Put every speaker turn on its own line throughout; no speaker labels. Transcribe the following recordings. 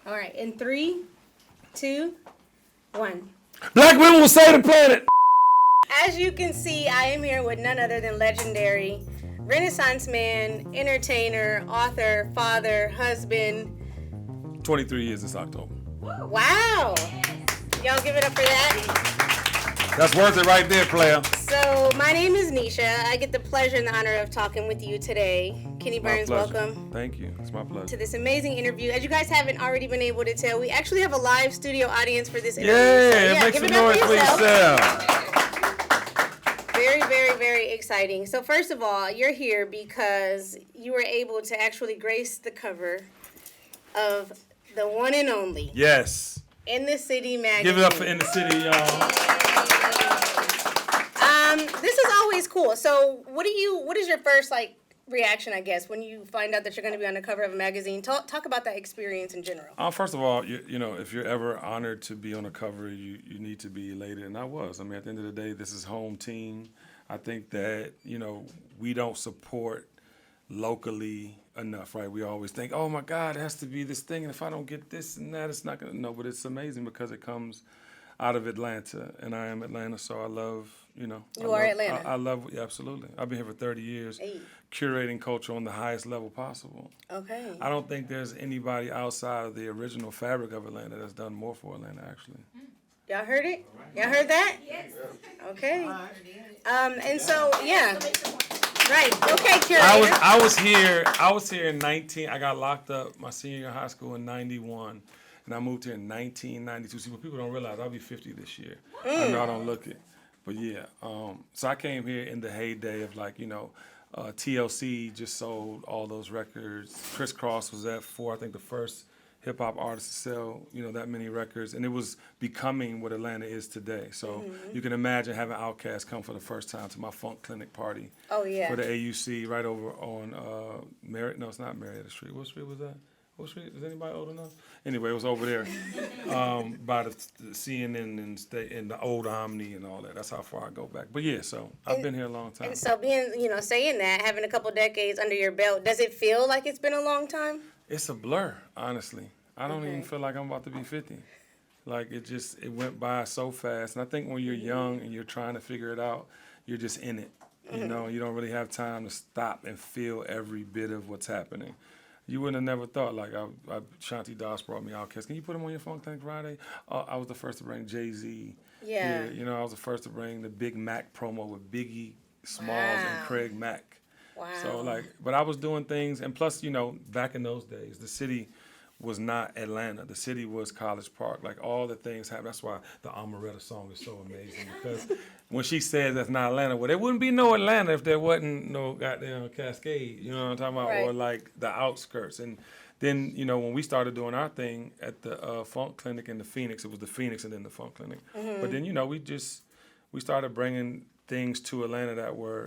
All right, in 3, 2, 1.
Black women will save the planet.
As you can see, I am here with none other than legendary Renaissance man, entertainer, author, father, husband.
23 years this October.
Wow. Y'all give it up for that.
That's worth it right there, player.
So, my name is Neisha. I get the pleasure and the honor of talking with you today. Kenny Burns, welcome.
Thank you. It's my pleasure.
To this amazing interview. As you guys haven't already been able to tell, we actually have a live studio audience for this interview.
Yeah, make some noise for yourself.
Very, very, very exciting. So first of all, you're here because you were able to actually grace the cover of the one and only.
Yes.
In the City magazine.
Give it up for In the City, y'all.
This is always cool. So what is your first reaction, I guess, when you find out that you're going to be on the cover of a magazine? Talk about that experience in general.
First of all, you know, if you're ever honored to be on a cover, you need to be elated, and I was. I mean, at the end of the day, this is home team. I think that, you know, we don't support locally enough, right? We always think, oh my God, it has to be this thing, and if I don't get this and that, it's not going to, no, but it's amazing because it comes out of Atlanta, and I am Atlanta, so I love, you know.
Atlanta.
I love, yeah, absolutely. I've been here for 30 years, curating culture on the highest level possible.
Okay.
I don't think there's anybody outside of the original fabric of Atlanta that's done more for Atlanta, actually.
Y'all heard it? Y'all heard that? Yes. Okay. And so, yeah. Right. Okay, curator.
I was here in I got locked up my senior year of high school in 91. And I moved here in 1992. See, what people don't realize, I'll be 50 this year. I know I don't look it. But yeah, so I came here in the heyday of TLC just sold all those records. Criss Cross was at 4, I think the first hip hop artist to sell, that many records. And it was becoming what Atlanta is today. So you can imagine having Outkast come for the first time to my funk clinic party.
Oh, yeah.
For the AUC right over on no, it's not Marietta Street. What street was that? What street? Is anybody old enough? Anyway, it was over there by the CNN and the old Omni and all that. That's how far I go back. But yeah, so I've been here a long time.
And so saying that, having a couple decades under your belt, does it feel like it's been a long time?
It's a blur, honestly. I don't even feel like I'm about to be 50. Like it went by so fast. And I think when you're young and you're trying to figure it out, you're just in it. You know, you don't really have time to stop and feel every bit of what's happening. You wouldn't have never thought, Shanti Das brought me Outkast. Can you put him on your Funk Tank Friday? I was the first to bring Jay-Z.
Yeah.
I was the first to bring the Big Mac promo with Biggie Smalls and Craig Mack.
Wow.
So, but I was doing things, and plus, back in those days, the city was not Atlanta. The city was College Park. All the things happened. That's why the Amaretta song is so amazing, because when she says that's not Atlanta, well, there wouldn't be no Atlanta if there wasn't no goddamn Cascade, you know what I'm talking about?
Right.
Or the outskirts. And then, when we started doing our thing at the Funk Clinic in the Phoenix, it was the Phoenix and then the Funk Clinic. But then, we started bringing things to Atlanta that were,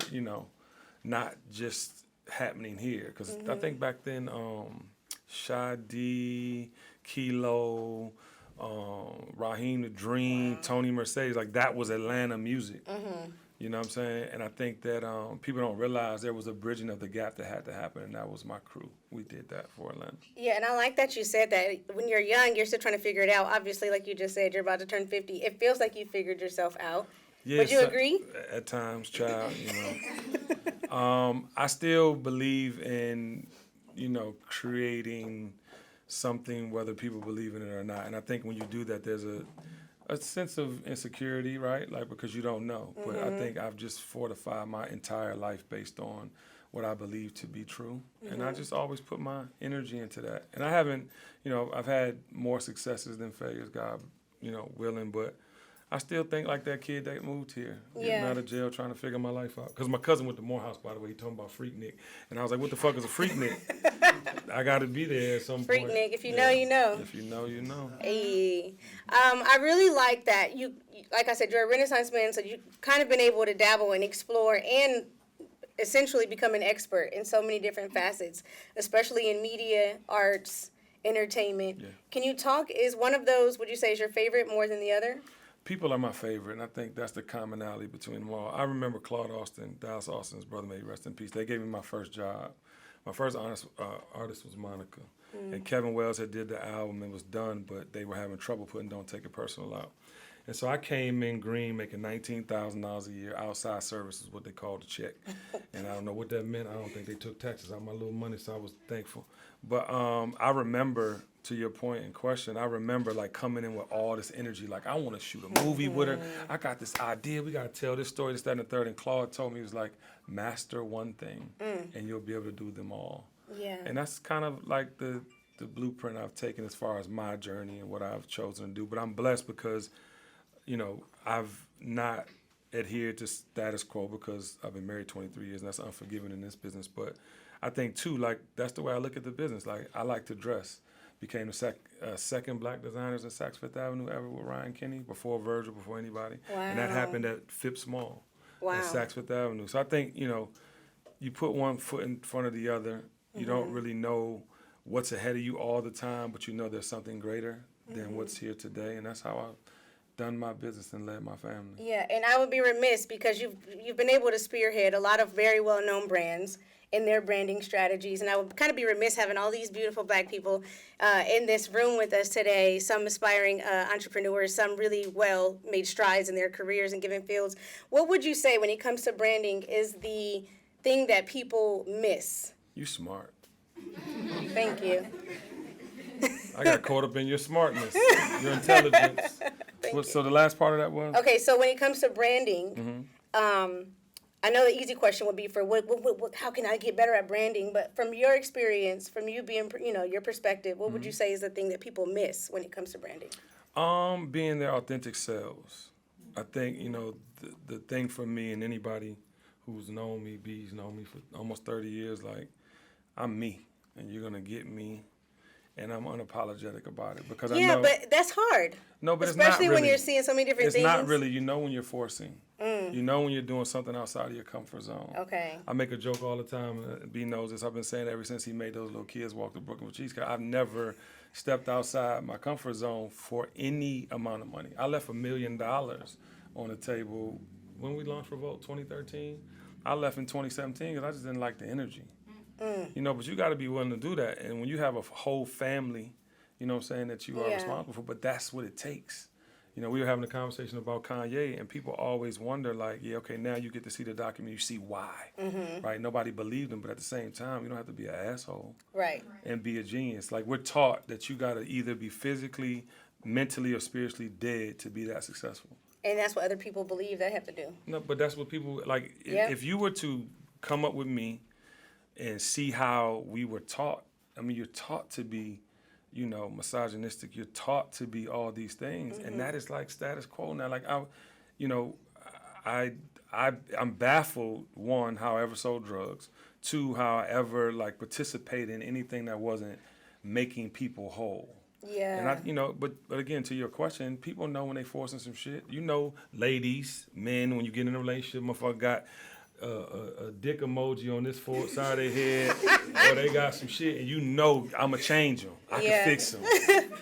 not just happening here. Because I think back then, Shadi, Kilo, Raheem the Dream, Tony Mercedes, that was Atlanta music. You know what I'm saying? And I think that people don't realize there was a bridging of the gap that had to happen, and that was my crew. We did that for Atlanta.
Yeah, and I like that you said that. When you're young, you're still trying to figure it out. Obviously, like you just said, you're about to turn 50. It feels like you figured yourself out.
Yeah,
would you agree?
At times, child, I still believe in, creating something, whether people believe in it or not. And I think when you do that, there's a sense of insecurity, right? Because you don't know. But I think I've just fortified my entire life based on what I believe to be true. And I just always put my energy into that. And I haven't, I've had more successes than failures, God, willing, but I still think like that kid that moved here, getting out of jail, trying to figure my life out. Because my cousin went to Morehouse, by the way, he talking about Freaknik. And I was like, what the fuck is a Freaknik? I got to be there at some point.
Freaknik, if you know, you know.
If you know, you know.
Hey. I really like that. You, like I said, you're a Renaissance man, so you've kind of been able to dabble and explore and essentially become an expert in so many different facets, especially in media, arts, entertainment. Yeah. Can you talk, is one of those, would you say, is your favorite more than the other?
People are my favorite, and I think that's the commonality between them all. I remember Claude Austin, Dallas Austin's brother, may he rest in peace. They gave me my first job. My first artist was Monica. And Kevin Wells had did the album and was done, but they were having trouble putting Don't Take It Personal out. And so I came in green making $19,000 a year. Outside service is what they called the check. And I don't know what that meant. I don't think they took taxes out of my little money, so I was thankful. But I remember, to your point in question, I remember like coming in with all this energy, like I want to shoot a movie with her. I got this idea. We got to tell this story, this, that, and the third. And Claude told me, he was like, master one thing, and you'll be able to do them all.
Yeah.
And that's kind of like the blueprint I've taken as far as my journey and what I've chosen to do. But I'm blessed because, you know, I've not adhered to status quo because I've been married 23 years, and that's unforgiving in this business. But I think, too, like, that's the way I look at the business. Like, I like to dress. Became the second black designers in Saks Fifth Avenue ever with Ryan Kinney, before Virgil, before anybody.
Wow.
And that happened at Phipps Mall
Wow.
at Saks Fifth Avenue. So I think, you know, you put one foot in front of the other. You don't really know what's ahead of you all the time, but you know there's something greater than what's here today. And that's how I've done my business and led my family.
Yeah, and I would be remiss because you've been able to spearhead a lot of very well-known brands in their branding strategies, and I would kind of be remiss having all these beautiful black people in this room with us today, some aspiring entrepreneurs, some really well made strides in their careers in given fields. What would you say when it comes to branding is the thing that people miss?
You smart.
Thank you.
I got caught up in your smartness, your intelligence. So the last part of that was?
Okay, so when it comes to branding, I know the easy question would be for what, how can I get better at branding? But from your experience, from you being, you know, your perspective, what would you say is the thing that people miss when it comes to branding?
Being their authentic selves. I think, you know, the thing for me and anybody who's known me, B's known me for almost 30 years, like, I'm me, and you're gonna get me, and I'm unapologetic about it because I know.
Yeah, but that's hard.
No, but
especially
it's not really,
when you're seeing so many different things.
It's not really. You know when you're forcing. You know when you're doing something outside of your comfort zone.
Okay.
I make a joke all the time. B knows this. I've been saying it ever since he made those little kids walk to Brooklyn with cheesecake. I've never stepped outside my comfort zone for any amount of money. I left $1 million on the table when we launched Revolt 2013. I left in 2017 because I just didn't like the energy. You know, but you got to be willing to do that. And when you have a whole family, you know what I'm saying, that you are responsible for, but that's what it takes. You know, we were having a conversation about Kanye, and people always wonder, like, yeah, okay, now you get to see the document, you see why, right? Nobody believed him, but at the same time, you don't have to be an asshole.
Right.
And be a genius. Like, we're taught that you got to either be physically, mentally, or spiritually dead to be that successful.
And that's what other people believe they have to do.
No, but that's what people, like,
Yep.
if you were to come up with me and see how we were taught, I mean, you're taught to be, you know, misogynistic. You're taught to be all these things, and that is like status quo now. Like, I'm baffled. One, how I ever sold drugs. Two, how I ever like participate in anything that wasn't making people whole.
Yeah.
And I, you know, but again, to your question, people know when they forcing some shit. You know, ladies, men, when you get in a relationship, motherfucker got a dick emoji on this forward side of their head, or they got some shit, and you know I'ma change him. I can fix him.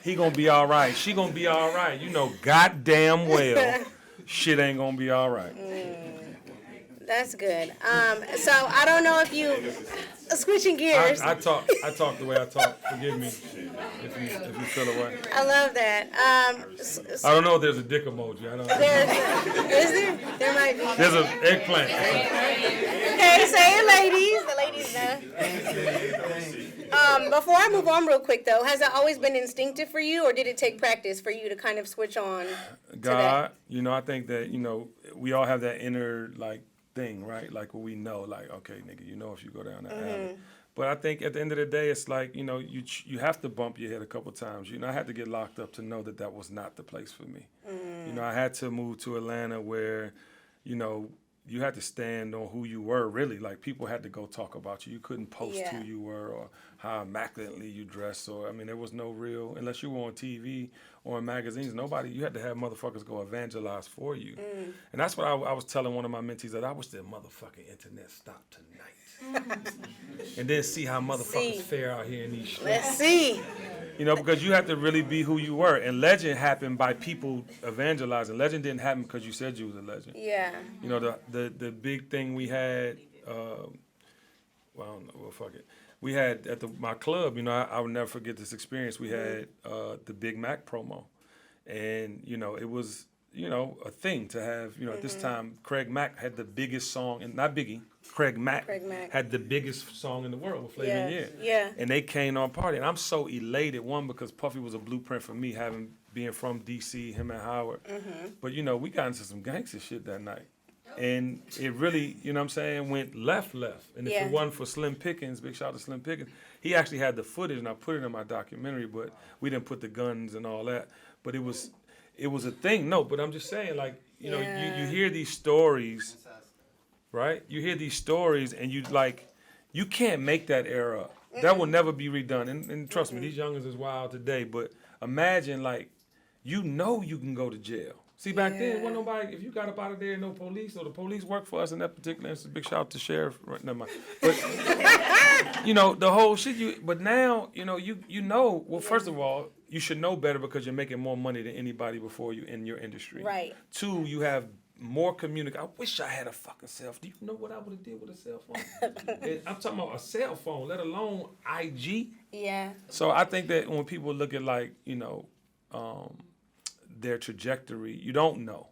He gonna be all right. She gonna be all right. You know, goddamn well, shit ain't gonna be all right.
That's good. So I don't know if you switching gears.
I talk the way I talk. Forgive me if you feel away.
I love that.
I don't know if there's a dick emoji. I don't know.
Is there? There might be.
There's an eggplant.
Okay, say it, ladies. The ladies know. Before I move on real quick, though, has that always been instinctive for you, or did it take practice for you to kind of switch on?
God, you know, I think that, you know, we all have that inner, like, thing, right? Like, what we know, like, okay, nigga, you know if you go down that alley. But I think at the end of the day, it's like, you know, you have to bump your head a couple times. You know, I had to get locked up to know that that was not the place for me. You know, I had to move to Atlanta where, you know, you had to stand on who you were, really. Like, people had to go talk about you. You couldn't post who you were or how immaculately you dressed. Or, I mean, there was no real, unless you were on TV or in magazines, you had to have motherfuckers go evangelize for you. And that's what I was telling one of my mentees, that I wish the motherfucking internet stopped tonight. And then see how motherfuckers fare out here in these streets.
Let's see.
You know, because you have to really be who you were. And legend happened by people evangelizing. Legend didn't happen because you said you was a legend.
Yeah.
You know, the big thing we had, well, I don't know, well, fuck it. we had at my club, I would never forget this experience. We had the Big Mac promo, and it was a thing to have. At this time, Craig Mack had the biggest song, and not Biggie. Craig Mack had the biggest song in the world with Flavor in Year.
Yeah.
And they came on party, and I'm so elated. One, because Puffy was a blueprint for me, being from DC, him and Howard. But we got into some gangster shit that night. And it really, went left. And if it wasn't for Slim Pickens, big shout out to Slim Pickens, he actually had the footage, and I put it in my documentary, but we didn't put the guns and all that. But it was a thing. No, but I'm just saying, like, you hear these stories, right? You hear these stories, and you can't make that era up. That will never be redone. And trust me, these youngins is wild today, but imagine, like, you can go to jail. See, back then, wasn't nobody, if you got up out of there, no police, or the police worked for us in that particular instance. Big shout out to Sheriff, right, never mind. But, the whole shit, but now, well, first of all, you should know better because you're making more money than anybody before you in your industry.
Right.
Two, you have more communication. I wish I had a fucking cell phone. Do you know what I would have did with a cell phone? I'm talking about a cell phone, let alone IG.
Yeah.
So I think that when people look at, like, their trajectory, you don't know.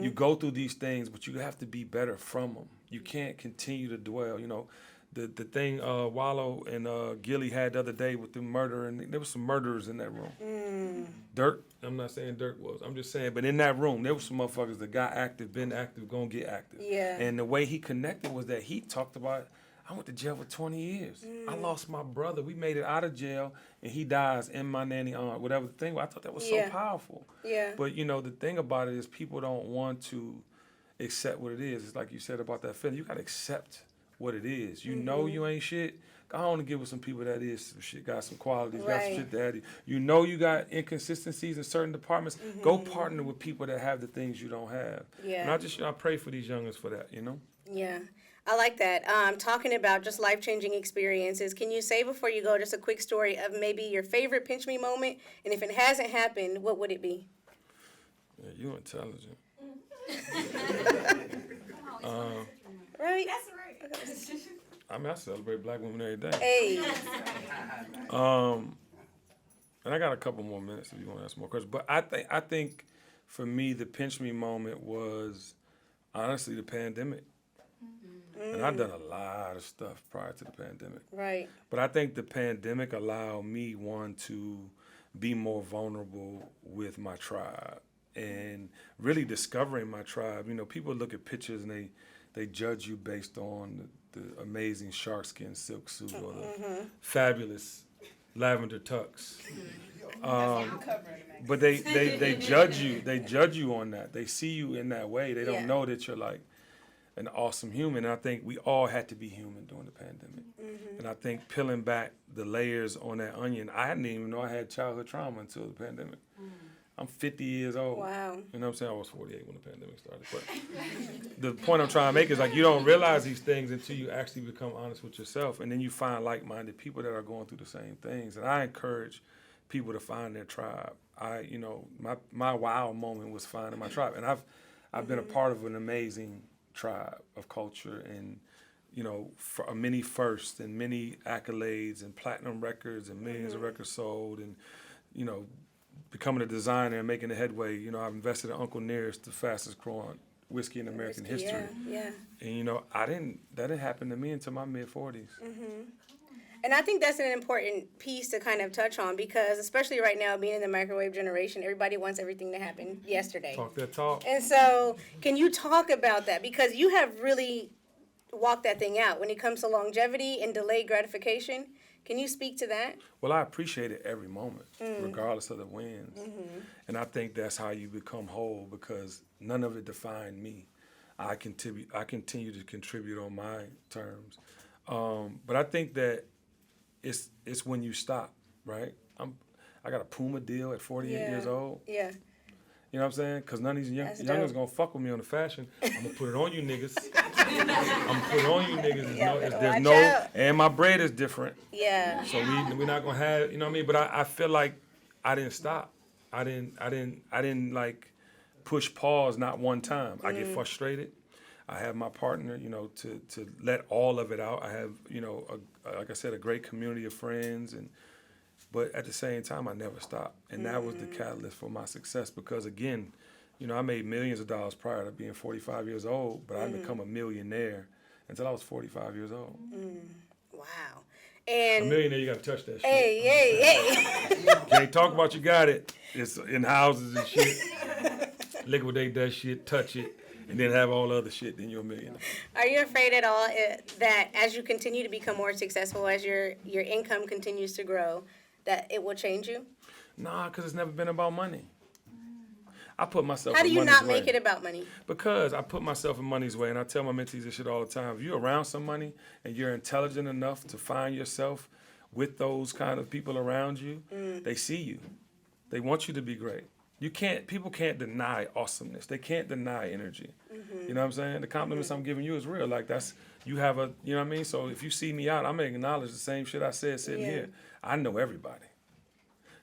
You go through these things, but you have to be better from them. You can't continue to dwell. The thing Wallow and Gilly had the other day with the murder, and there was some murderers in that room. Dirk, I'm not saying Dirk was. I'm just saying, but in that room, there was some motherfuckers that got active, been active, gonna get active.
Yeah.
And the way he connected was that he talked about, I went to jail for 20 years. I lost my brother. We made it out of jail, and he dies in my nanny aunt, whatever the thing was. I thought that was so powerful.
Yeah.
But, the thing about it is people don't want to accept what it is. It's like you said about that feeling. You got to accept what it is. You know you ain't shit. Go on and get with some people that is some shit, got some qualities, got some shit that you got inconsistencies in certain departments. Go partner with people that have the things you don't have.
Yeah.
And I pray for these youngins for that,
Yeah. I like that. Talking about just life-changing experiences, can you say before you go just a quick story of maybe your favorite pinch me moment? And if it hasn't happened, what would it be?
Yeah, you're intelligent.
Right?
That's right.
I celebrate Black women every day.
Hey.
And I got a couple more minutes if you want to ask more questions. But I think for me, the pinch me moment was honestly the pandemic. And I've done a lot of stuff prior to the pandemic.
Right.
But I think the pandemic allowed me, one, to be more vulnerable with my tribe and really discovering my tribe. People look at pictures and they judge you based on the amazing shark skin silk suit or the fabulous lavender tux. But they judge you. They judge you on that. They see you in that way. They don't know that you're like an awesome human. And I think we all had to be human during the pandemic. And I think peeling back the layers on that onion, I didn't even know I had childhood trauma until the pandemic. I'm 50 years old.
Wow.
You know what I'm saying? I was 48 when the pandemic started. But the point I'm trying to make is, like, you don't realize these things until you actually become honest with yourself. And then you find like-minded people that are going through the same things. And I encourage people to find their tribe. My wow moment was finding my tribe. And I've been a part of an amazing tribe of culture and, for many firsts and many accolades and platinum records and millions of records sold and, becoming a designer and making a headway. I've invested in Uncle Nearest, the fastest growing whiskey in American history.
Yeah.
And, that didn't happen to me until my mid-40s.
And I think that's an important piece to kind of touch on because, especially right now, being in the microwave generation, everybody wants everything to happen yesterday.
Talk that talk.
And so, can you talk about that? Because you have really walked that thing out when it comes to longevity and delayed gratification. Can you speak to that?
Well, I appreciated every moment, regardless of the wins. And I think that's how you become whole because none of it defined me. I continue to contribute on my terms. But I think that it's when you stop, right? I got a Puma deal at 48 years old.
Yeah.
You know what I'm saying? Because none of these
That's
youngers
dope.
gonna fuck with me on the fashion. I'm gonna put it on you niggas. I'm gonna put it on you niggas. There's no, and my bread is different.
Yeah.
So we're not gonna have, you know what I mean? But I feel like I didn't stop. I didn't like push pause not one time. I get frustrated. I have my partner, you know, to let all of it out. I have, you know, like I said, a great community of friends, but at the same time, I never stopped. And that was the catalyst for my success because, again, you know, I made millions of dollars prior to being 45 years old, but I didn't become a millionaire until I was 45 years old.
Wow.
A
And
millionaire, you got to touch that shit.
hey.
Can't talk about you got it. It's in houses and shit. Liquidate that shit, touch it, and then have all the other shit, then you're a millionaire.
Are you afraid at all that as you continue to become more successful, as your income continues to grow, that it will change you?
Nah, because it's never been about money. I put myself
How do
in
you
money's
not
way.
make it about money?
Because I put myself in money's way, and I tell my mentees this shit all the time. If you're around some money and you're intelligent enough to find yourself with those kind of people around you, they see you. They want you to be great. People can't deny awesomeness. They can't deny energy. You know what I'm saying? The compliments I'm giving you is real. Like you know what I mean? So if you see me out, I'm gonna acknowledge the same shit I said sitting here. I know everybody.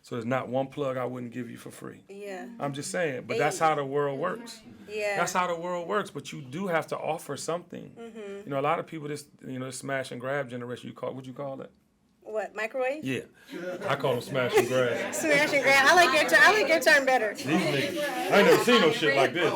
So there's not one plug I wouldn't give you for free.
Yeah.
I'm just saying, but that's how the world works.
Yeah.
That's how the world works, but you do have to offer something. You know, a lot of people, this smash and grab generation, what'd you call it?
What, microwave?
Yeah. I call them smash and grab.
Smash and grab. I like your term better.
These niggas, I ain't never seen no shit like this.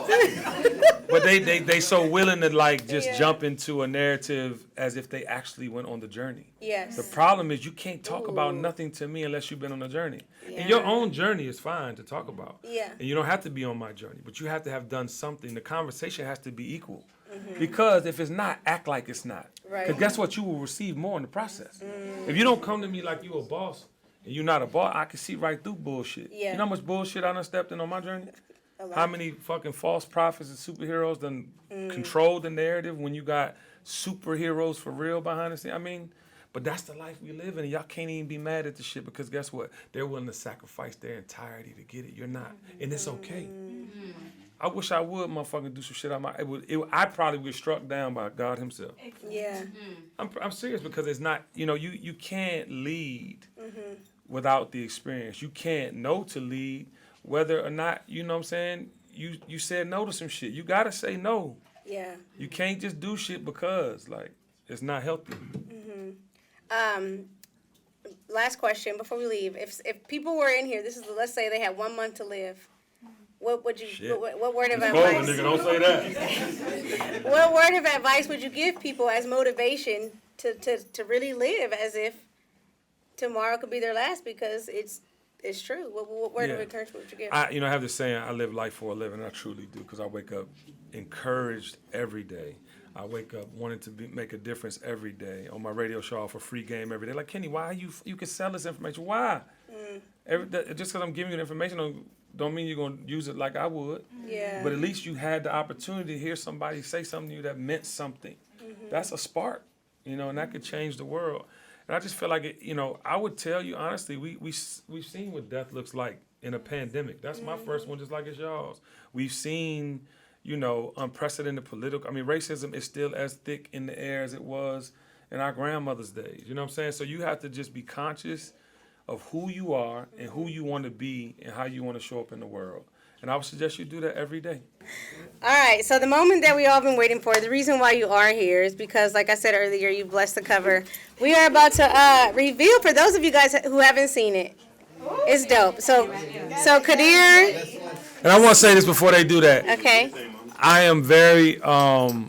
But they so willing to like just jump into a narrative as if they actually went on the journey.
Yes.
The problem is you can't talk about nothing to me unless you've been on a journey. And your own journey is fine to talk about.
Yeah.
And you don't have to be on my journey, but you have to have done something. The conversation has to be equal. Because if it's not, act like it's not.
Right.
Because guess what? You will receive more in the process. If you don't come to me like you a boss and you're not a boss, I can see right through bullshit.
Yeah.
You know how much bullshit I done stepped in on my journey? How many fucking false prophets and superheroes done control the narrative when you got superheroes for real behind the scene? I mean, but that's the life we live in. And y'all can't even be mad at the shit because guess what? They're willing to sacrifice their entirety to get it. You're not. And it's okay. I wish I would motherfucking do some shit. I probably would get struck down by God himself.
Yeah.
I'm serious because it's not, you can't lead without the experience. You can't know to lead whether or not, you know what I'm saying, you said no to some shit. You got to say no.
Yeah.
You can't just do shit because, like, it's not healthy.
Last question before we leave. If people were in here, let's say they had 1 month to live. What would you? What word of advice?
Nigga, don't say that.
What word of advice would you give people as motivation to really live as if tomorrow could be their last because it's true? What word of encouragement would you give?
I have this saying, I live life for a living, and I truly do, because I wake up encouraged every day. I wake up wanting to make a difference every day. On my radio show, I offer free game every day. Like, Kenny, why you can sell this information? Why? Just because I'm giving you the information don't mean you're going to use it like I would.
Yeah.
But at least you had the opportunity to hear somebody say something to you that meant something. That's a spark, and that could change the world. And I just feel like, I would tell you, honestly, we've seen what death looks like in a pandemic. That's my first one, just like it's y'all's. We've seen, unprecedented racism is still as thick in the air as it was in our grandmother's days. You know what I'm saying? So you have to just be conscious of who you are and who you want to be and how you want to show up in the world. And I would suggest you do that every day.
All right, so the moment that we all been waiting for, the reason why you are here is because, like I said earlier, you blessed the cover. We are about to reveal, for those of you guys who haven't seen it, it's dope. So Kadir.
And I want to say this before they do that.
Okay.
I am very, I'm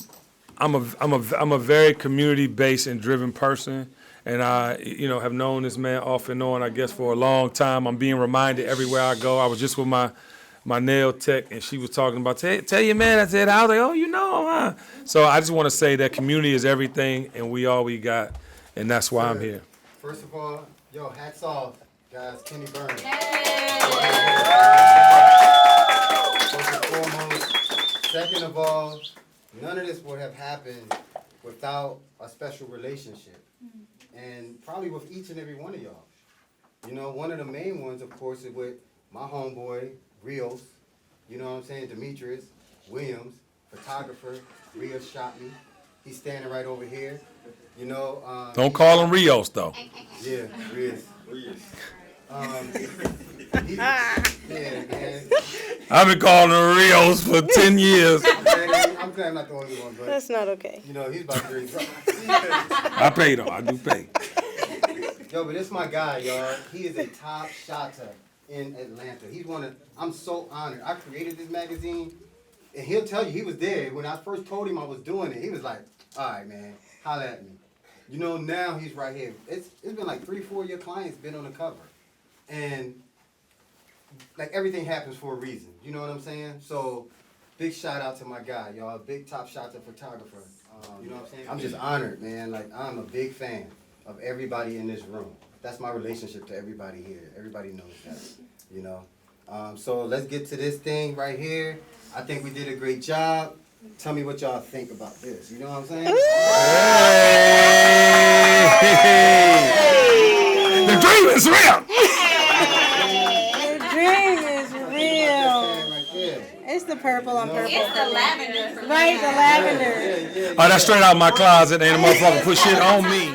a very community-based and driven person. And I, have known this man off and on, I guess, for a long time. I'm being reminded everywhere I go. I was just with my nail tech, and she was talking about, tell your man I said, I was like, oh, huh? So I just want to say that community is everything, and we all we got, and that's why I'm here.
First of all, hats off, guys, Kenny Burns. First and foremost. Second of all, none of this would have happened without a special relationship. And probably with each and every one of y'all. One of the main ones, of course, is with my homeboy, Rios. You know what I'm saying? Demetrius Williams, photographer. Rios shot me. He's standing right over here.
Don't call him Rios, though.
Yeah, Rios. Yeah, man.
I've been calling him Rios for 10 years.
I'm I'm glad I'm not the only one, but
That's not okay.
you know, he's about to drink.
I pay though. I do pay.
Yo, but this my guy, y'all. He is a top shotter in Atlanta. I'm so honored. I created this magazine, and he'll tell you he was there when I first told him I was doing it. He was like, "All right, man, holla at me." You know, now he's right here. It's been like 3-4 year clients been on the cover, and like everything happens for a reason. You know what I'm saying? So, big shout out to my guy, y'all. Big top shotter photographer. You know what I'm saying? I'm just honored, man. Like I'm a big fan of everybody in this room. That's my relationship to everybody here. Everybody knows that, you know. So let's get to this thing right here. I think we did a great job. Tell me what y'all think about this. You know what I'm saying?
Hey! The dream is real.
The dream is real.
Right there.
It's the purple on purple.
It's the lavender.
Right, the lavender.
Yeah, yeah,
Oh, that's straight out my closet. Ain't a motherfucker put shit on me.